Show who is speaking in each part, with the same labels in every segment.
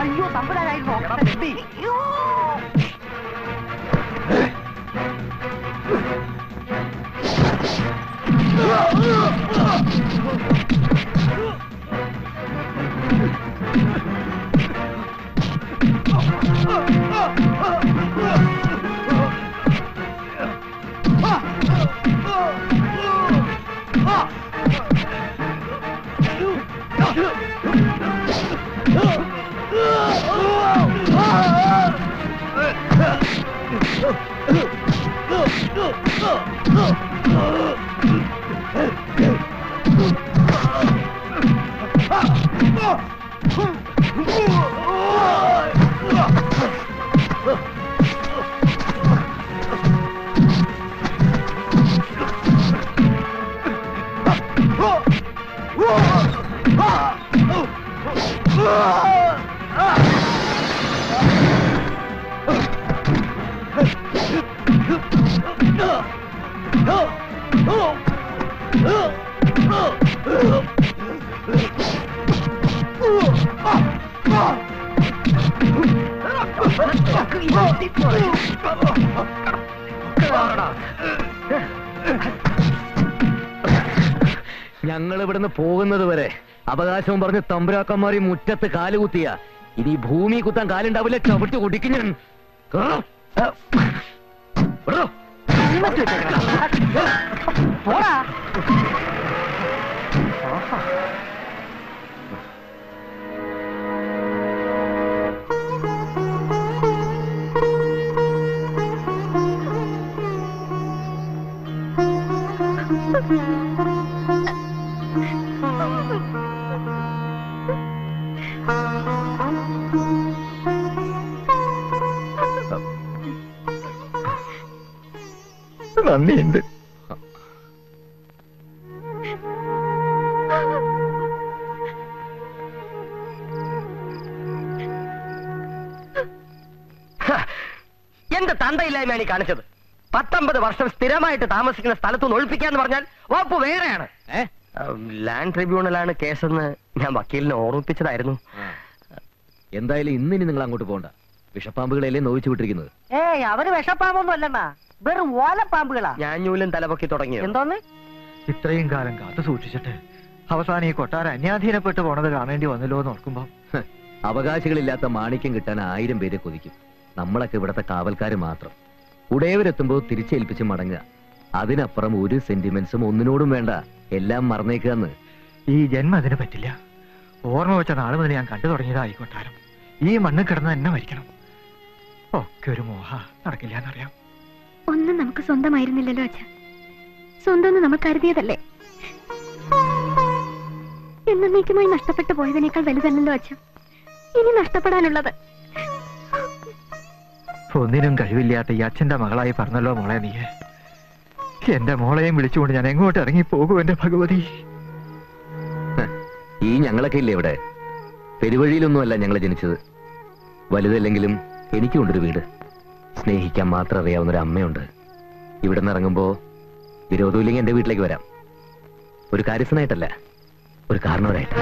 Speaker 1: അയ്യോ തമ്പുരാനായിരുന്നു.
Speaker 2: ഞങ്ങൾ ഇവിടുന്ന് പോകുന്നത് വരെ അവകാശവും പറഞ്ഞ് തമ്പുരാക്കന്മാരി മുറ്റത്ത് കാലുകുത്തിയ ഇനി ഭൂമി കുത്താൻ കാലുണ്ടാവില്ല. ചവിട്ട് കുടിക്കും ഞാൻ.
Speaker 3: നന്ദിയുണ്ട്.
Speaker 4: എന്ത് തന്തയില്ലായ്മയാണ് ഈ കാണിച്ചത്? 19 വർഷം സ്ഥിരമായിട്ട് താമസിക്കുന്ന സ്ഥലത്തുനിന്ന് ഒഴിപ്പിക്കാന്ന് പറഞ്ഞാൽ വകുപ്പ് വേറെയാണ്. ലാൻഡ് ട്രിബ്യൂണലാണ് കേസെന്ന് ഞാൻ വക്കീലിനെ ഓർമ്മിപ്പിച്ചതായിരുന്നു.
Speaker 2: എന്തായാലും ഇന്നിനി നിങ്ങൾ അങ്ങോട്ട് പോകണ്ട. വിഷപ്പാമ്പുകളെയല്ലേ നോവിച്ചു വിട്ടിരിക്കുന്നത്.
Speaker 1: ഏയ് അവര് വിഷപ്പാമ്പൊന്നും അല്ലണ്ണാ, വെറും ഓലപ്പാമ്പുകളാ.
Speaker 4: ഞാഞ്ഞൂലും തലപൊക്കി തുടങ്ങി.
Speaker 1: എന്തോന്ന്?
Speaker 3: ഇത്രയും കാലം കാത്തു സൂക്ഷിച്ചിട്ട് അവസാനം ഈ കൊട്ടാരം അന്യാധീനപ്പെട്ടു പോണത് കാണേണ്ടി വന്നല്ലോ എന്ന് ഓർക്കുമ്പോ
Speaker 2: അവകാശികളില്ലാത്ത മാണിക്യം കിട്ടാൻ 1000 പേരെ കൊതിക്കും. നമ്മളൊക്കെ ഇവിടത്തെ കാവൽക്കാര് മാത്രം. ഉടയവരെത്തുമ്പോ തിരിച്ചേൽപ്പിച്ച് മടങ്ങുക. അതിനപ്പുറം ഒരു സെന്റിമെന്റ്സും ഒന്നിനോടും വേണ്ട. എല്ലാം മറന്നേക്കാന്ന്.
Speaker 3: ഈ ജന്മം അതിന് പറ്റില്ല. ഓർമ്മ വെച്ച നാള് മുതൽ ഞാൻ കണ്ടു തുടങ്ങിയതാ ഈ കൊട്ടാരം. ഈ മണ്ണ് കിടന്ന് എന്നെ മരിക്കണം. ഒക്കെ ഒരു മോഹ നടക്കില്ല എന്നറിയാം.
Speaker 5: ഒന്നും നമുക്ക് സ്വന്തമായിരുന്നില്ലല്ലോ അച്ഛ. സ്വന്തം നമ്മൾ കരുതിയതല്ലേ. എന്നേക്കുമായി നഷ്ടപ്പെട്ടു പോയതിനേക്കാൾ വലുതല്ലല്ലോ അച്ഛ ഇനി നഷ്ടപ്പെടാനുള്ളത്.
Speaker 3: ഒന്നിനും കഴിവില്ലാത്ത ഈ അച്ഛന്റെ മകളായി പറഞ്ഞല്ലോ മോളെ നീ. എന്റെ മോളെയും വിളിച്ചുകൊണ്ട് ഞാൻ എങ്ങോട്ട് ഇറങ്ങി പോകൂ എന്റെ ഭഗവതി.
Speaker 2: ഈ ഞങ്ങളൊക്കെ ഇല്ലേ ഇവിടെ? പെരുവഴിയിലൊന്നുമല്ല ഞങ്ങൾ ജനിച്ചത്. വലുതല്ലെങ്കിലും എനിക്കുണ്ടൊരു വീട്. സ്നേഹിക്കാൻ മാത്രം അറിയാവുന്നൊരു അമ്മയുണ്ട്. ഇവിടെ നിന്ന് ഇറങ്ങുമ്പോ വിരോധമില്ലെങ്കിൽ എന്റെ വീട്ടിലേക്ക് വരാം. ഒരു കാര്യസ്ഥനായിട്ടല്ല, ഒരു കാരണവരായിട്ട്.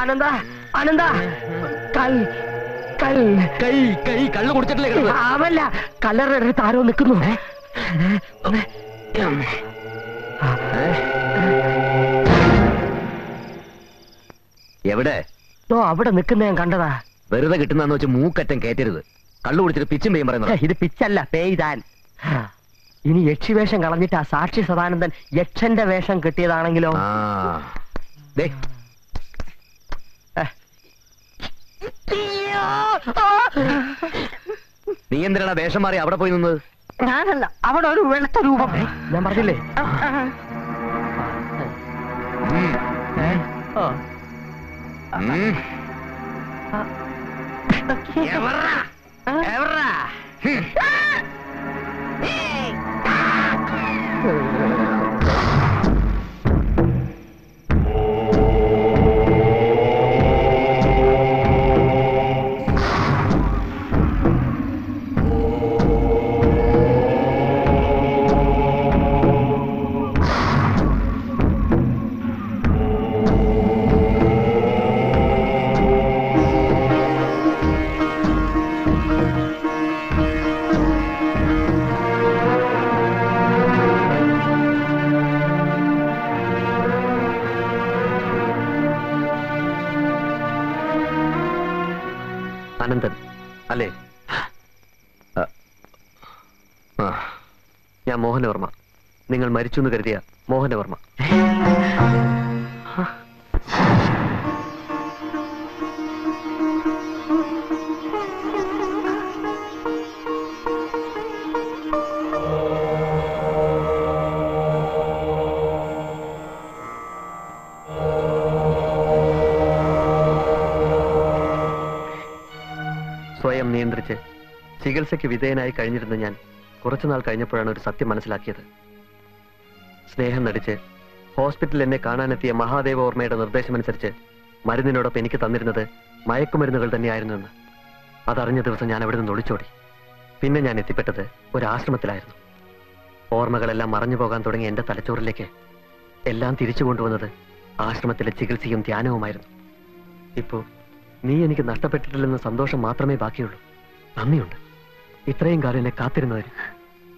Speaker 4: ആനന്ദ ആനന്ദ
Speaker 2: കള്ളു കുടിച്ചിട്ടില്ലേ കിടന്നത്?
Speaker 4: അവല്ല, കല്ലറയുടെ അടുത്ത് ആരോ നിൽക്കുന്നു.
Speaker 2: എവിടെ?
Speaker 4: അവിടെ നിൽക്കുന്ന ഞാൻ കണ്ടതാ.
Speaker 2: വെറുതെ കിട്ടുന്ന വെച്ച് മൂക്കറ്റം കയറ്റരുത്. കള്ളു കുടിച്ചിട്ട് പിച്ചും പെയ്യും പറയുന്നത്.
Speaker 4: ഇത് പിച്ചല്ല, പേയ്താൻ. ഇനി യക്ഷി വേഷം കളഞ്ഞിട്ട് ആ സാക്ഷി സദാനന്ദൻ യക്ഷന്റെ വേഷം കിട്ടിയതാണെങ്കിലോ?
Speaker 2: നീ എന്തിനാ വേഷം മാറി അവിടെ പോയി നിന്നത്?
Speaker 1: ഞാനല്ല, അവിടെ ഒരു വെളുത്ത രൂപം.
Speaker 4: ഞാൻ പറഞ്ഞില്ലേ?
Speaker 6: അനന്തൻ അല്ലേ? ഞാൻ മോഹനവർമ്മ. നിങ്ങൾ മരിച്ചു എന്ന് കരുതിയ മോഹനവർമ്മ. സ്വയം നിയന്ത്രിച്ച് ചികിത്സയ്ക്ക് വിധേയനായി കഴിഞ്ഞിരുന്ന ഞാൻ കുറച്ചുനാൾ കഴിഞ്ഞപ്പോഴാണ് ഒരു സത്യം മനസ്സിലാക്കിയത്. സ്നേഹം നടിച്ച് ഹോസ്പിറ്റലിൽ എന്നെ കാണാനെത്തിയ മഹാദേവ ഓർമ്മയുടെ നിർദ്ദേശമനുസരിച്ച് മരുന്നിനോടൊപ്പം എനിക്ക് തന്നിരുന്നത് മയക്കുമരുന്നുകൾ തന്നെയായിരുന്നു എന്ന്. അതറിഞ്ഞ ദിവസം ഞാൻ അവിടെ നിന്ന് ഒളിച്ചോടി. പിന്നെ ഞാൻ എത്തിപ്പെട്ടത് ഒരു ആശ്രമത്തിലായിരുന്നു. ഓർമ്മകളെല്ലാം മറഞ്ഞു പോകാൻ തുടങ്ങിയ എന്റെ തലച്ചോറിലേക്ക് എല്ലാം തിരിച്ചു കൊണ്ടുവന്നത് ആശ്രമത്തിലെ ചികിത്സയും ധ്യാനവുമായിരുന്നു. ഇപ്പോ നീ എനിക്ക് നഷ്ടപ്പെട്ടിട്ടില്ലെന്ന സന്തോഷം മാത്രമേ ബാക്കിയുള്ളൂ. നന്ദിയുണ്ട് ഇത്രയും കാലം എന്നെ കാത്തിരുന്നതിന്,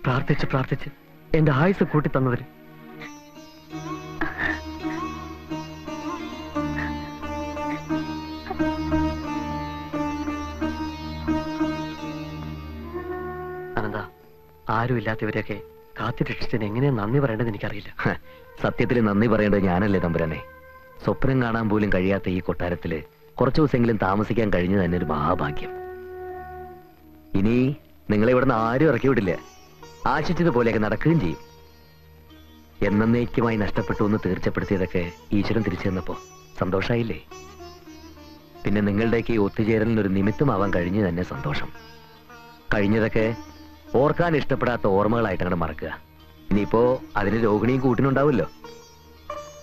Speaker 6: പ്രാർത്ഥിച്ച് പ്രാർത്ഥിച്ച് എന്റെ ആയുസ് കൂട്ടി തന്നതിന്. അനന്ത, ആരുമില്ലാത്തവരെയൊക്കെ കാത്തിരക്ഷിച്ചതിന് എങ്ങനെയാ നന്ദി പറയേണ്ടത് എനിക്കറിയില്ല.
Speaker 2: സത്യത്തിൽ നന്ദി പറയേണ്ടത് ഞാനല്ലേ തമ്പുരാനെ? സ്വപ്നം കാണാൻ പോലും കഴിയാത്ത ഈ കൊട്ടാരത്തില് കുറച്ചു ദിവസമെങ്കിലും താമസിക്കാൻ കഴിഞ്ഞു തന്നെ ഒരു മഹാഭാഗ്യം. ഇനി നിങ്ങളെ ഇവിടുന്ന് ആരും ഇറക്കി വിടില്ല. ആശിച്ചതുപോലെയൊക്കെ നടക്കുകയും ചെയ്യും. എന്നേക്കുമായി നഷ്ടപ്പെട്ടു എന്ന് തീർച്ചപ്പെടുത്തിയതൊക്കെ ഈശ്വരൻ തിരിച്ചു തന്നപ്പോ സന്തോഷായില്ലേ? പിന്നെ നിങ്ങളുടെയൊക്കെ ഈ ഒത്തുചേരലിനൊരു നിമിത്തമാവാൻ കഴിഞ്ഞു തന്നെ സന്തോഷം. കഴിഞ്ഞതൊക്കെ ഓർക്കാൻ ഇഷ്ടപ്പെടാത്ത ഓർമ്മകളായിട്ട് അങ്ങോട്ട് മറക്കുക. ഇനിയിപ്പോ അതിന് രോഹിണിയും കൂട്ടിനുണ്ടാവുമല്ലോ.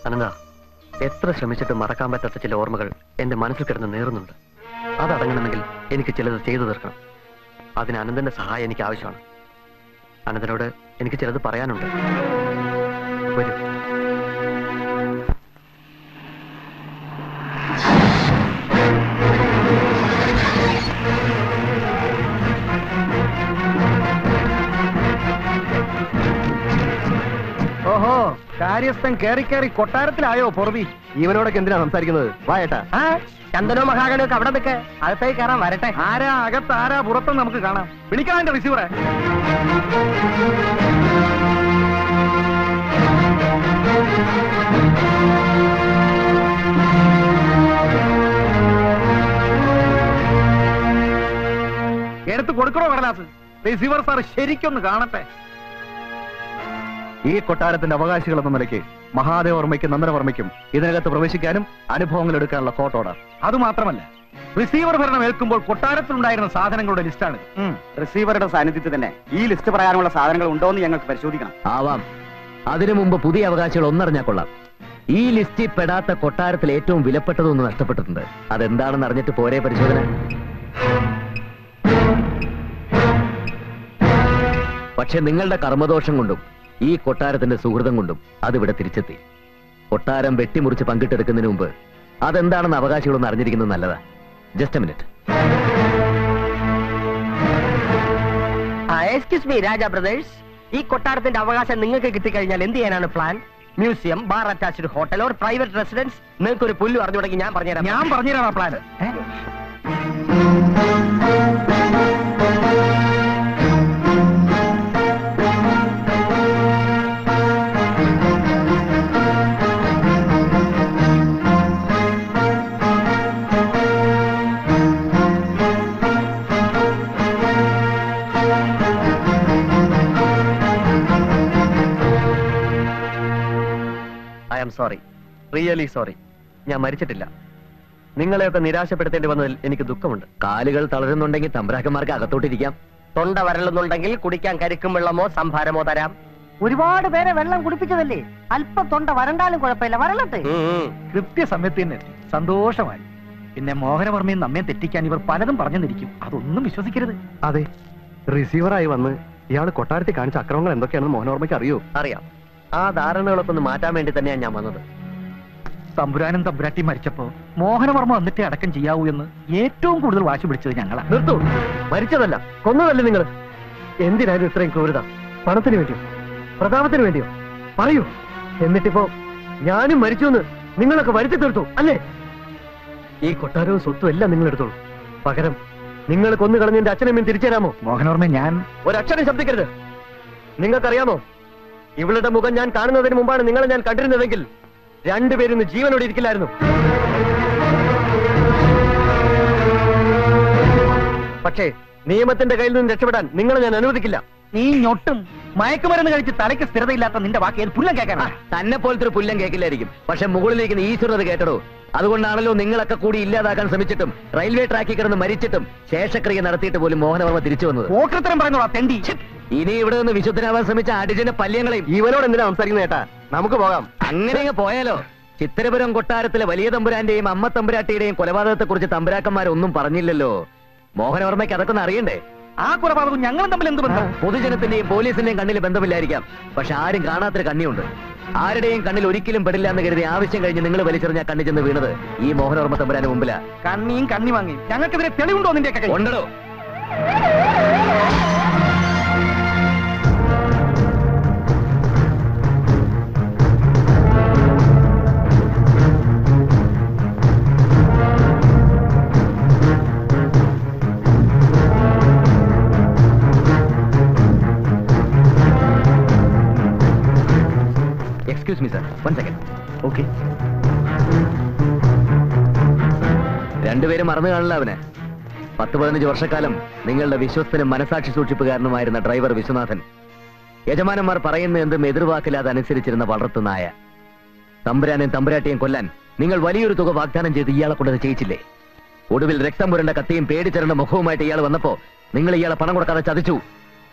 Speaker 6: അനന്ത, എത്ര ശ്രമിച്ചിട്ട് മറക്കാൻ പറ്റാത്ത ചില ഓർമ്മകൾ എന്റെ മനസ്സിൽ കിടന്ന് നേറുന്നുണ്ട്. അതടങ്ങണമെങ്കിൽ എനിക്ക് ചിലത് ചെയ്തു തീർക്കണം. അതിന് അനന്തന്റെ സഹായം എനിക്ക് ആവശ്യമാണ്. അനന്തനോട് എനിക്ക് ചിലത് പറയാനുണ്ട്. വരൂ.
Speaker 3: ഓഹോ, കാര്യസ്ഥൻ കേറി കേറി കൊട്ടാരത്തിലായോ പൊറുതി?
Speaker 6: ഇവനോടൊക്കെ എന്തിനാ സംസാരിക്കുന്നത്? വായേട്ടാ.
Speaker 4: ചന്ദനോ മഹാഗണോ ഒക്കെ അവിടെ നിൽക്ക്. അകത്തേക്ക് കയറാൻ വരട്ടെ.
Speaker 3: ആരാ അകത്ത്, ആരാ പുറത്തെന്ന് നമുക്ക് കാണാം. വിളിക്കാൻ എന്റെ റിസീവറെ. എടുത്ത് കൊടുക്കണോ കടലാസ്? റിസീവർ സാർ ശരിക്കൊന്ന് കാണട്ടെ.
Speaker 7: ഈ കൊട്ടാരത്തിന്റെ അവകാശികൾ എന്ന നിലയ്ക്ക് മഹാദേവർമ്മയ്ക്കും നന്ദനവർമ്മയ്ക്കും ഇതിനകത്ത് പ്രവേശിക്കാനും അനുഭവങ്ങൾ എടുക്കാനുള്ള കോർട്ട് ഓർഡർ.
Speaker 8: അതുമാത്രമല്ല, റിസീവർ ഭരണം ഏൽക്കുമ്പോൾ കൊട്ടാരത്തിലുണ്ടായിരുന്ന സാധനങ്ങളുടെ ലിസ്റ്റാണ്.
Speaker 9: റിസീവറുടെ സാന്നിധ്യത്തിൽ തന്നെ ഈ ലിസ്റ്റ് പ്രകാരമുള്ള സാധനങ്ങൾ ഉണ്ടോ എന്ന് ഞങ്ങൾക്ക് പരിശോധിക്കണം.
Speaker 2: ആവാം. അതിനു മുമ്പ് പുതിയ അവകാശികൾ ഒന്നറിഞ്ഞാൽ കൊള്ളാം. ഈ ലിസ്റ്റിൽ പെടാത്ത കൊട്ടാരത്തിൽ ഏറ്റവും വിലപ്പെട്ടതൊന്ന് നഷ്ടപ്പെട്ടിട്ടുണ്ട്. അതെന്താണെന്ന് അറിഞ്ഞിട്ട് പോരെ പരിശോധന? പക്ഷെ നിങ്ങളുടെ കർമ്മദോഷം കൊണ്ടും ഈ കൊട്ടാരത്തിന്റെ സുഹൃതം കൊണ്ടും അതിവിടെ തിരിച്ചെത്തി. കൊട്ടാരം വെട്ടിമുറിച്ച് പങ്കിട്ടെടുക്കുന്നതിന് മുമ്പ് അതെന്താണെന്ന് അവകാശികളൊന്ന് അറിഞ്ഞിരിക്കുന്നത് നല്ലതാ. Just a minute.
Speaker 4: Excuse me Raja brothers, ഈ കൊട്ടാരത്തിന്റെ അവകാശം നിങ്ങൾക്ക് കിട്ടിക്കഴിഞ്ഞാൽ എന്ത് ചെയ്യാനാണ് plan? Museum, bar attached hotel or private residence? നിങ്ങൾക്ക് ഒരു പുല്ല് അറിഞ്ഞു തുടങ്ങി ഞാൻ പറഞ്ഞുതരാം.
Speaker 8: ആ plan.
Speaker 6: I am sorry, really sorry. ഞാൻ മരിച്ചിട്ടില്ല. നിങ്ങളെയൊക്കെ നിരാശപ്പെടുത്തേണ്ടി വന്നതിൽ എനിക്ക് ദുഃഖമുണ്ട്.
Speaker 2: കാലുകൾ തളരുന്നുണ്ടെങ്കിൽ തമ്പ്രാക്കന്മാർക്ക് അകത്തോട്ടിരിക്കാം.
Speaker 4: തൊണ്ട വരളുന്നുണ്ടെങ്കിൽ കുടിക്കാൻ കരിക്കും വെള്ളമോ സംഭാരമോ തരാം.
Speaker 1: ഒരുപാട് പേരെ വെള്ളം കുടിപ്പിച്ചതല്ലേ, അല്പം തൊണ്ട വരണ്ടാലും കുഴപ്പമില്ല, വരളട്ടെ.
Speaker 8: കൃത്യസമയത്ത് തന്നെ എത്തി. സന്തോഷമായി. പിന്നെ മോഹനവർമ്മയും നമ്മെ തെറ്റിക്കാൻ ഇവർ പലതും പറഞ്ഞെന്നിരിക്കും. അതൊന്നും വിശ്വസിക്കരുത്.
Speaker 6: അതെ, റിസീവറായി വന്ന് ഇയാൾ കൊട്ടാരത്തിൽ കാണിച്ച അക്രമങ്ങൾ എന്തൊക്കെയാണെന്ന് മോഹനവർമ്മയ്ക്ക് അറിയോ? അറിയാം. ആ ധാരണകളൊക്കെ ഒന്ന് മാറ്റാൻ വേണ്ടി തന്നെയാണ് ഞാൻ വന്നത്.
Speaker 8: തമ്പുരാനും തമ്പുരാട്ടി മരിച്ചപ്പോ മോഹനവർമ്മ വന്നിട്ടേ അടക്കം ചെയ്യാവൂ എന്ന് ഏറ്റവും കൂടുതൽ വാശി പിടിച്ചത് ഞങ്ങളാണ്.
Speaker 6: നിർത്തൂ. മരിച്ചതല്ല, കൊന്നതല്ലേ നിങ്ങൾ? എന്തിനായിരുന്നു ഇത്രയും ക്രൂരത? പണത്തിന് വേണ്ടിയോ? പ്രതാപത്തിന് വേണ്ടിയോ? പറയൂ. എന്നിട്ടിപ്പോ ഞാനും മരിച്ചു എന്ന് നിങ്ങളൊക്കെ വരുത്തി തീർത്തു അല്ലേ? ഈ കൊട്ടാരവും സ്വത്തും എല്ലാം നിങ്ങൾ എടുത്തോളൂ. പകരം നിങ്ങൾ കൊന്നു കളഞ്ഞ എന്റെ അച്ഛനമ്മയും തിരിച്ചു തരാമോ?
Speaker 8: മോഹനവർമ്മ, ഞാൻ
Speaker 6: ഒരക്ഷരം ശബ്ദിക്കരുത്. നിങ്ങൾക്കറിയാമോ, ഇവളുടെ മുഖം ഞാൻ കാണുന്നതിന് മുമ്പാണ് നിങ്ങളെ ഞാൻ കണ്ടിരുന്നതെങ്കിൽ രണ്ടുപേരും ജീവനോടെ ഇരിക്കില്ലായിരുന്നു. പക്ഷേ നിയമത്തിന്റെ കയ്യിൽ നിന്ന് രക്ഷപ്പെടാൻ നിങ്ങളെ ഞാൻ അനുവദിക്കില്ല.
Speaker 8: നീ ഞൊട്ടും മയക്കുമരുന്ന് കഴിച്ച് തലയ്ക്ക് സ്ഥിരതയില്ലാത്ത നിന്റെ വാക്ക് ഏത് പുല്ലം കേൾക്കാനാ?
Speaker 2: തന്നെ പോലത്തെ ഒരു പുല്ലം കേൾക്കില്ലായിരിക്കും, പക്ഷെ മുകളിലിരിക്കുന്ന ഈശ്വരത് കേട്ടടോ. അതുകൊണ്ടാണല്ലോ നിങ്ങളൊക്കെ കൂടി ഇല്ലാതാക്കാൻ ശ്രമിച്ചിട്ടും റെയിൽവേ ട്രാക്കിൽ കിടന്ന് മരിച്ചിട്ടും ശേഷക്രിയ നടത്തിയിട്ട് പോലും മോഹനവർമ്മ തിരിച്ചു വന്നത്.
Speaker 8: ഓക്രത്തരം പറയുന്നോളാ തെണ്ടി.
Speaker 2: ഇനി ഇവിടെ നിന്ന് വിശുദ്ധനാവാൻ ശ്രമിച്ച അടിജന്റെ പല്യങ്ങളെയും.
Speaker 6: ഇവനോട് എന്തിനാ സംസാരിക്കുന്ന ഏട്ടാ? നമുക്ക് പോകാം.
Speaker 2: അങ്ങനെ പോയാലോ? ചിത്തരപുരം കൊട്ടാരത്തിലെ വലിയ തമ്പുരാന്റെയും അമ്മ തമ്പുരാട്ടിയുടെയും കൊലപാതകത്തെ കുറിച്ച് തമ്പുരാക്കന്മാരൊന്നും പറഞ്ഞില്ലല്ലോ. മോഹനവർമ്മയ്ക്ക് അതൊക്കെ ഒന്ന് അറിയണ്ടേ?
Speaker 8: ആ കൊലപാതകം ഞങ്ങളും തമ്മിൽ എന്ത് ബന്ധം?
Speaker 2: പൊതുജനത്തിന്റെയും പോലീസിന്റെയും കണ്ണിൽ ബന്ധമില്ലായിരിക്കാം, പക്ഷെ ആരും കാണാത്തൊരു കണ്ണിയുണ്ട്. ആരുടെയും കണ്ണിൽ ഒരിക്കലും പെടില്ല എന്ന് കരുതി ആവശ്യം കഴിഞ്ഞ് നിങ്ങൾ വലിച്ചെറിഞ്ഞ കണ്ണി ചെന്ന് വീണത് ഈ മോഹനവർമ്മ തമ്പുരാന്റെ മുമ്പിലാ.
Speaker 8: കണ്ണിയും കണ്ണി വാങ്ങി ഞങ്ങൾക്കെതിരെ തെളിവുണ്ടോ നിന്റെ?
Speaker 2: ഉണ്ടോ? Excuse me, sir. 1 second.
Speaker 8: Okay.
Speaker 2: രണ്ടുപേരും മറന്നു കാണില്ല അവനെ. 10-15 വർഷക്കാലം നിങ്ങളുടെ വിശ്വസ്തനും മനസാക്ഷി സൂക്ഷിപ്പുകാരനുമായിരുന്ന ഡ്രൈവർ വിശ്വനാഥൻ. യജമാനന്മാർ പറയുന്ന എന്തും എതിർവാക്കില്ലാതെ അനുസരിച്ചിരുന്ന വളർത്തു നായ. തമ്പുരാനെയും തമ്പുരാട്ടിയും കൊല്ലാൻ നിങ്ങൾ വലിയൊരു തുക വാഗ്ദാനം ചെയ്ത് ഇയാളെ കൊണ്ടത് ചെയ്യിച്ചില്ലേ? ഒടുവിൽ രക്തം പുരണ്ട കത്തിയും പേടിച്ചിരണ്ട മുഖവുമായിട്ട് ഇയാൾ വന്നപ്പോ നിങ്ങൾ ഇയാളെ പണം കൊടുക്കാതെ ചതിച്ചു.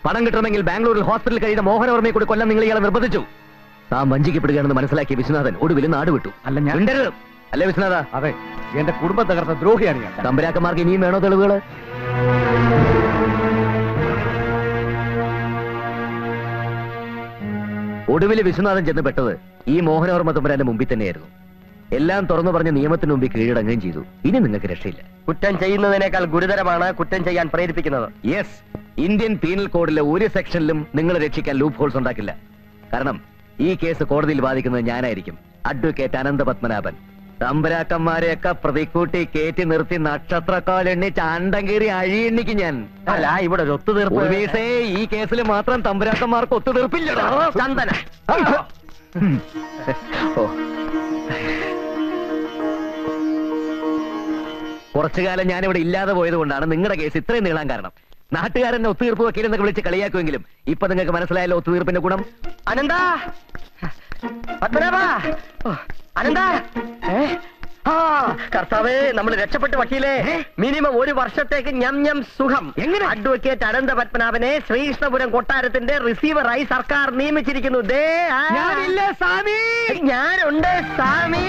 Speaker 2: പണം കിട്ടണമെങ്കിൽ ബാംഗ്ലൂരിൽ ഹോസ്പിറ്റലിൽ കഴിയുന്ന മോഹനവർമ്മയെ കൂടി കൊല്ലാൻ നിങ്ങൾ ഇയാളെ നിർബന്ധിച്ചു. താൻ വഞ്ചിക്കപ്പെടുകയാണെന്ന് മനസ്സിലാക്കിയ വിശ്വനാഥൻ ഒടുവിൽ നാട് വിട്ടു.
Speaker 8: അല്ല ഞാൻ
Speaker 2: അല്ലേ വിശ്വനാഥ?
Speaker 8: അതെ, എന്റെ കുടുംബം തകർത്ത ദ്രോഹിയാണ് ഞാൻ.
Speaker 2: തമ്പുരാക്കന്മാർക്ക് ഇനിയും വേണോ തെളിവുകള്? ഒടുവിൽ വിശ്വനാഥൻ ചെന്ന് പെട്ടത് ഈ മോഹനവർമ്മ തമ്പുരാന്റെ മുമ്പിൽ തന്നെയായിരുന്നു. എല്ലാം തുറന്നു പറഞ്ഞ് നിയമത്തിന് മുമ്പിൽ കീഴടങ്ങുകയും ചെയ്തു. ഇനി നിങ്ങൾക്ക് രക്ഷയില്ല.
Speaker 4: കുറ്റം ചെയ്യുന്നതിനേക്കാൾ ഗുരുതരമാണ് കുറ്റം ചെയ്യാൻ പ്രേരിപ്പിക്കുന്നത്.
Speaker 2: യെസ്, ഇന്ത്യൻ പീനൽ കോഡിലെ ഒരു സെക്ഷനിലും നിങ്ങളെ രക്ഷിക്കാൻ ലൂപ്പ് ഹോൾസ് ഉണ്ടാക്കില്ല. കാരണം ഈ കേസ് കോടതിയിൽ വാദിക്കുന്നത് ഞാനായിരിക്കും, അഡ്വക്കേറ്റ് അനന്ത പത്മനാഭൻ. തമ്പുരാക്കന്മാരെയൊക്കെ പ്രതിക്കൂട്ടി കയറ്റി നിർത്തി നക്ഷത്രക്കാലെണ്ണി ചാണ്ടം കീറി അഴിയെണ്ണിക്ക് ഞാൻ.
Speaker 4: അല്ല, ഇവിടെ ഒരു ഒത്തുതീർപ്പ്.
Speaker 2: ഈ കേസിൽ മാത്രം തമ്പുരാക്കന്മാർക്ക് ഒത്തുതീർപ്പില്ലടാ.
Speaker 4: ചന്ദന
Speaker 2: കുറച്ചു കാലം ഞാനിവിടെ ഇല്ലാതെ പോയത് കൊണ്ടാണ് നിങ്ങളുടെ കേസ് ഇത്രയും നീളാൻ കാരണം. നാട്ടുകാരെന്നെ ഒത്തുതീർപ്പ് വക്കീലെന്നൊക്കെ വിളിച്ച് കളിയാക്കുമെങ്കിലും ഇപ്പൊ നിങ്ങൾക്ക് മനസ്സിലായല്ലോ ഒത്തുതീർപ്പിന്റെ ഗുണം.
Speaker 4: അനന്താ, പത്മനാഭ, അനന്താ. കർത്താവേ, നമ്മൾ രക്ഷപ്പെട്ട് വക്കീലേ. മിനിമം 1 വർഷത്തേക്ക് ഞം സുഖം. എങ്ങനെ? അഡ്വക്കേറ്റ് അനന്ത പത്മനാഭനെ ശ്രീകൃഷ്ണപുരം കൊട്ടാരത്തിന്റെ റിസീവറായി സർക്കാർ നിയമിച്ചിരിക്കുന്നു. ഞാനുണ്ട് സ്വാമി.